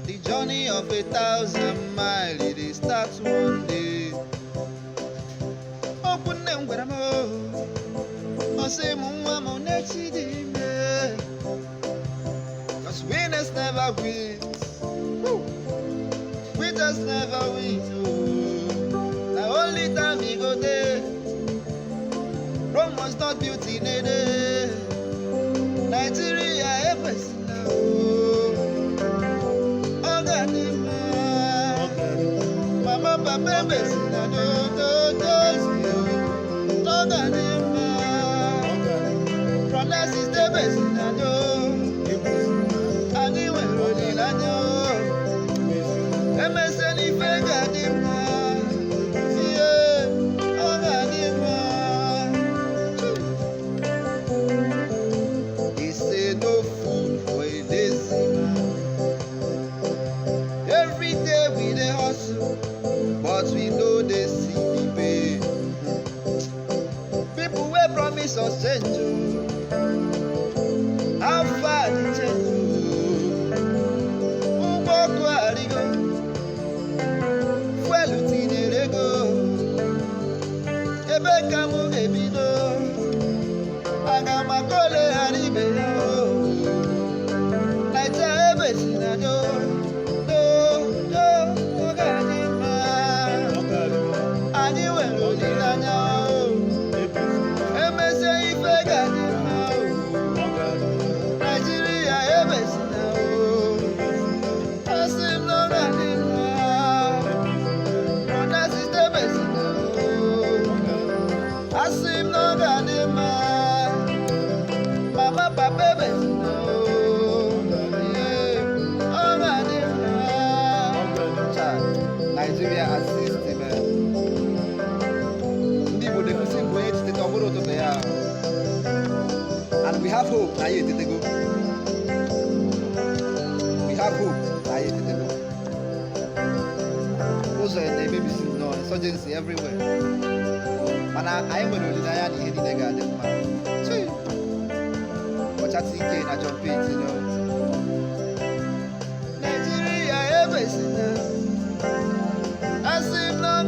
The journey of 1,000 miles, it starts one day. Open them where I'm I say, Mama, next day. Cause winners never wins. Winners never wins. The only time we go there, Rome was not built in a day. Nigeria, a person now. Mama, papa, person now. From that is the person now. But we know they see the pain. People will promise us change. How far the change? Uboku arigo, fuelu tinerego. Ebe kamu ebido, agamakole aribe yo. Naija ebe sinado. Nigeria assist him. And we have hope. We have hope. Also, there may be no insurgency everywhere. And I am going to deny any garden. But I think I jump it, you know. Nigeria, everything. I see no